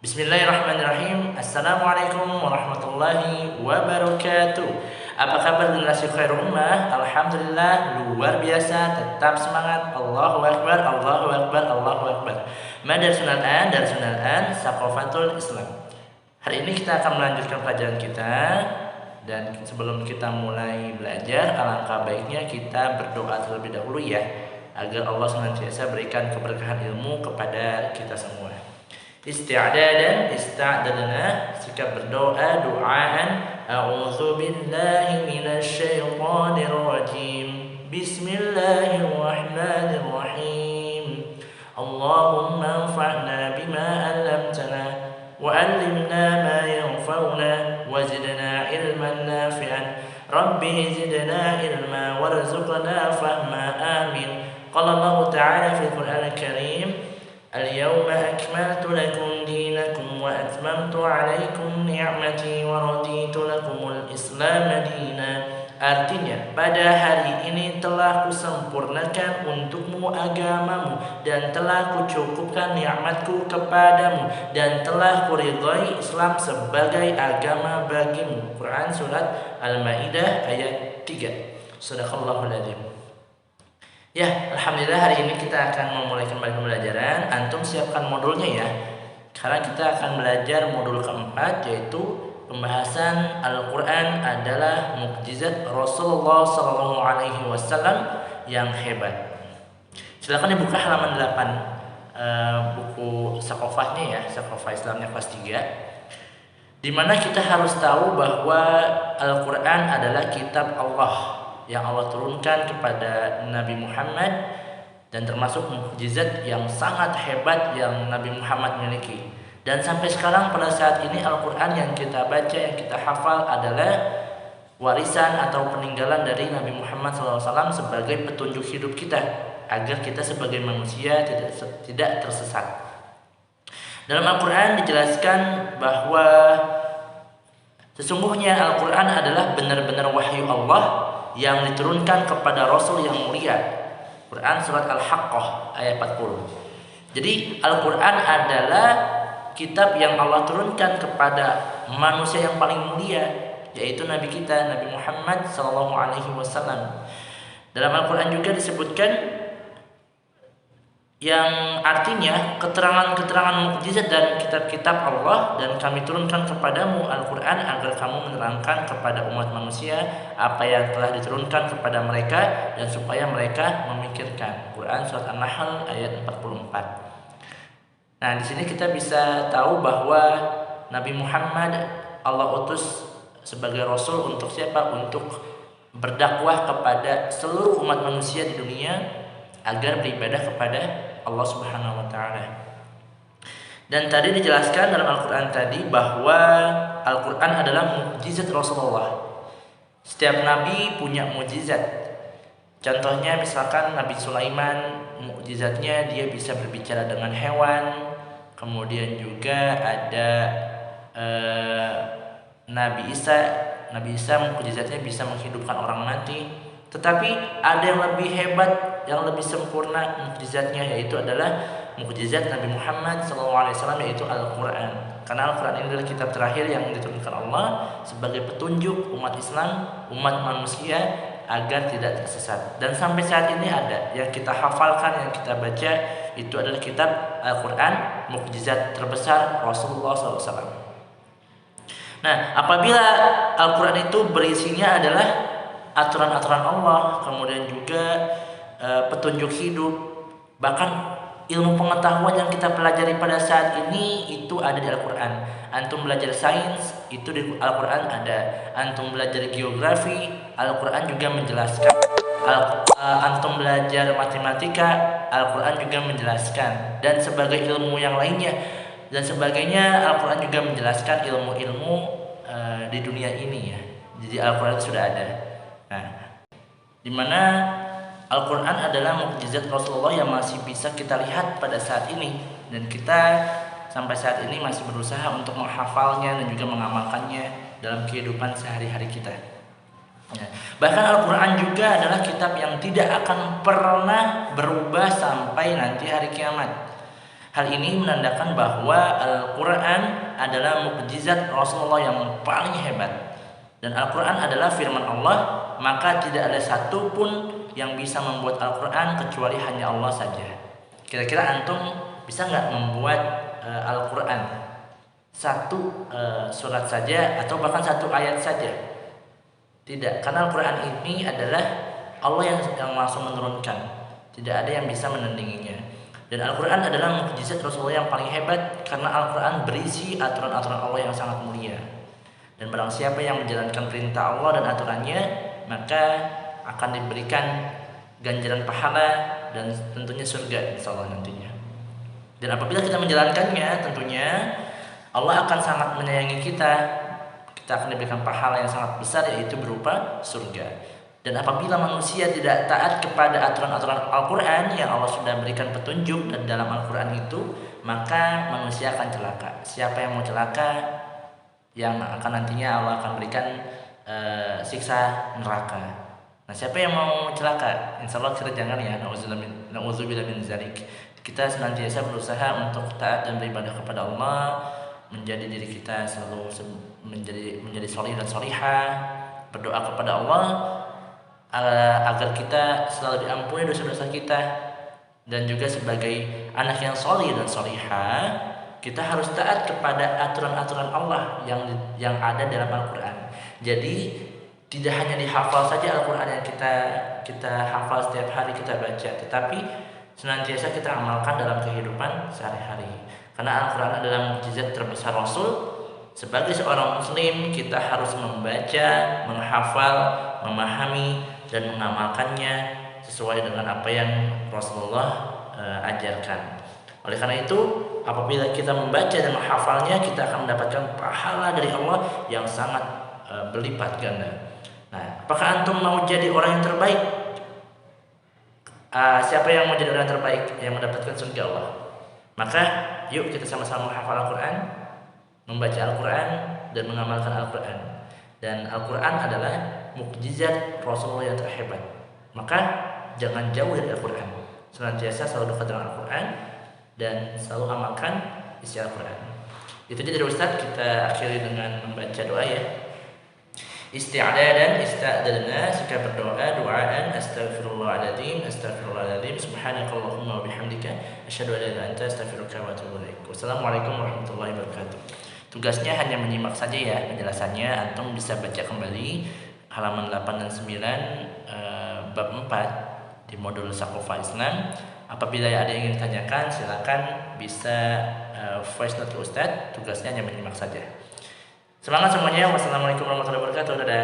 Bismillahirrahmanirrahim. Assalamualaikum warahmatullahi wabarakatuh. Apa kabar generasi khair ummah? Alhamdulillah luar biasa, tetap semangat. Allahu akbar, Allahu akbar, Allahu akbar. Madarsun al-an, darsun al-an, Saqafatul Islam. Hari ini kita akan melanjutkan pelajaran kita. Dan sebelum kita mulai belajar, alangkah baiknya kita berdoa terlebih dahulu ya, agar Allah senantiasa berikan keberkahan ilmu kepada kita semua. Isti'dadan, ista'dadna, sikap berdoa, du'aan. A'udzu billahi minasyaitonir rajim. Bismillahirrahmanirrahim. Allahumma anfa'na bima 'allamtana wa 'allimna ma yanfa'una wa zidna ilman nafi'an. Rabbi zidna ilma warzuqna fahma. Amin. Qala Allah Ta'ala fil Qur'anil Karim, Al-yawma akmaltu lakum dinakum wa atmamtu alaikum ni'mati wa raditu lakumul Islam dina. Artinya, pada hari ini telah kusempurnakan untukmu agamamu dan telah kucukupkan nikmatku kepadamu dan telah kuridhai Islam sebagai agama bagimu. Quran surat Al-Maidah ayat 3. Shadaqallahul adzim. Ya, alhamdulillah hari ini kita akan memulai kembali pembelajaran. Antum siapkan modulnya ya. Karena kita akan belajar modul keempat, yaitu pembahasan Al-Quran adalah mukjizat Rasulullah SAW yang hebat. Silakan dibuka halaman 8 buku Saqafahnya ya, Saqafah Islamnya kelas 3. Di mana kita harus tahu bahwa Al-Quran adalah kitab Allah yang Allah turunkan kepada Nabi Muhammad, dan termasuk mukjizat yang sangat hebat yang Nabi Muhammad miliki. Dan sampai sekarang pada saat ini Al-Quran yang kita baca, yang kita hafal adalah warisan atau peninggalan dari Nabi Muhammad SAW sebagai petunjuk hidup kita, agar kita sebagai manusia tidak tersesat. Dalam Al-Quran dijelaskan bahwa sesungguhnya Al-Quran adalah benar-benar wahyu Allah yang diturunkan kepada Rasul yang mulia. Quran surat Al-Haqqah ayat 40. Jadi Al-Quran adalah kitab yang Allah turunkan kepada manusia yang paling mulia, yaitu Nabi kita, Nabi Muhammad SAW. Dalam Al-Quran juga disebutkan yang artinya keterangan-keterangan mukjizat dan kitab-kitab Allah, dan kami turunkan kepadamu Al-Quran agar kamu menerangkan kepada umat manusia apa yang telah diturunkan kepada mereka dan supaya mereka memikirkan. Quran surat An-Nahl ayat 44. Nah, di sini kita bisa tahu bahwa Nabi Muhammad Allah utus sebagai Rasul untuk siapa? Untuk berdakwah kepada seluruh umat manusia di dunia agar beribadah kepada Allah Subhanahu wa Ta'ala. Dan tadi dijelaskan dalam Al-Quran tadi bahwa Al-Quran adalah mukjizat Rasulullah. Setiap nabi punya mukjizat. Contohnya misalkan Nabi Sulaiman, mukjizatnya dia bisa berbicara dengan hewan. Kemudian juga ada Nabi Isa mukjizatnya bisa menghidupkan orang mati. Tetapi ada yang lebih hebat, yang lebih sempurna mukjizatnya, yaitu adalah mukjizat Nabi Muhammad SAW, yaitu Al-Quran. Karena Al-Quran ini adalah kitab terakhir yang diturunkan Allah sebagai petunjuk umat Islam, umat manusia agar tidak tersesat. Dan sampai saat ini ada yang kita hafalkan, yang kita baca, itu adalah kitab Al-Quran, mukjizat terbesar Rasulullah SAW. Nah, apabila Al-Quran itu berisinya adalah aturan-aturan Allah, kemudian juga petunjuk hidup, bahkan ilmu pengetahuan yang kita pelajari pada saat ini itu ada di Al-Quran. Antum belajar sains, itu di Al-Quran ada. Antum belajar geografi, Al-Quran juga menjelaskan. Antum belajar matematika, Al-Quran juga menjelaskan. Dan sebagai ilmu yang lainnya dan sebagainya, Al-Quran juga menjelaskan ilmu-ilmu di dunia ini ya. Jadi Al-Quran sudah ada. Nah, dimana Al-Quran adalah mukjizat Rasulullah yang masih bisa kita lihat pada saat ini, dan kita sampai saat ini masih berusaha untuk menghafalnya dan juga mengamalkannya dalam kehidupan sehari-hari kita. Ya. Bahkan Al-Quran juga adalah kitab yang tidak akan pernah berubah sampai nanti hari kiamat. Hal ini menandakan bahwa Al-Quran adalah mukjizat Rasulullah yang paling hebat. Dan Al-Quran adalah firman Allah, maka tidak ada satupun yang bisa membuat Al-Quran kecuali hanya Allah saja. Kira-kira antum bisa nggak membuat Al-Quran satu surat saja atau bahkan satu ayat saja? Tidak, karena Al-Quran ini adalah Allah yang langsung menurunkan. Tidak ada yang bisa menandinginya. Dan Al-Quran adalah mukjizat Rasulullah yang paling hebat, karena Al-Quran berisi aturan-aturan Allah yang sangat mulia. Dan barang siapa yang menjalankan perintah Allah dan aturannya, maka akan diberikan ganjaran pahala dan tentunya surga insyaallah nantinya. Dan apabila kita menjalankannya, tentunya Allah akan sangat menyayangi kita. Kita akan diberikan pahala yang sangat besar, yaitu berupa surga. Dan apabila manusia tidak taat kepada aturan-aturan Al-Quran yang Allah sudah berikan petunjuk dan dalam Al-Quran itu, maka manusia akan celaka. Siapa yang mau celaka, yang akan nantinya Allah akan berikan siksa neraka. Nah, siapa yang mau celaka? Insya Allah kita jangan ya. Na'udzubillah min dzalik. Kita senantiasa berusaha untuk taat dan beribadah kepada Allah, menjadi diri kita selalu menjadi sholih dan sholihah, berdoa kepada Allah agar kita selalu diampuni dosa-dosa kita, dan juga sebagai anak yang sholih dan sholihah kita harus taat kepada aturan-aturan Allah yang ada dalam Al-Quran. Jadi tidak hanya dihafal saja Al-Quran yang kita hafal setiap hari kita baca, tetapi senantiasa kita amalkan dalam kehidupan sehari-hari. Karena Al-Quran adalah mukjizat terbesar Rasul. Sebagai seorang muslim, kita harus membaca, menghafal, memahami, dan mengamalkannya sesuai dengan apa yang Rasulullah ajarkan. Oleh karena itu, apabila kita membaca dan menghafalnya, kita akan mendapatkan pahala dari Allah yang sangat berlipat ganda. Nah, apakah antum mau jadi orang yang terbaik? Siapa yang mau jadi orang yang terbaik yang mendapatkan surga Allah? Maka yuk kita sama-sama menghafal Al-Quran, membaca Al-Quran, dan mengamalkan Al-Quran. Dan Al-Quran adalah mukjizat Rasulullah yang terhebat. Maka jangan jauh dari Al-Quran. Senantiasa selalu dekat dengan Al-Quran dan selalu amalkan isi Al-Quran. Itu aja dari Ustaz. Kita akhiri dengan membaca doa ya. Isti'adadan ista'dadna, jika berdoa doaan astaghfirullahaladzim subhanakallahumma wa bihamdika asyhadu an la ilaha illa anta astaghfiruka wa atubu ilaik. Wassalamualaikum warahmatullahi wabarakatuh. Tugasnya hanya menyimak saja ya penjelasannya. Antum bisa baca kembali halaman 8 dan 9 bab 4 di modul Sakofa Islam. Apabila ada yang ingin ditanyakan, silakan bisa voice note ke Ustaz. Tugasnya hanya menyimak saja. Semangat semuanya. Wassalamualaikum warahmatullahi wabarakatuh. Dadah.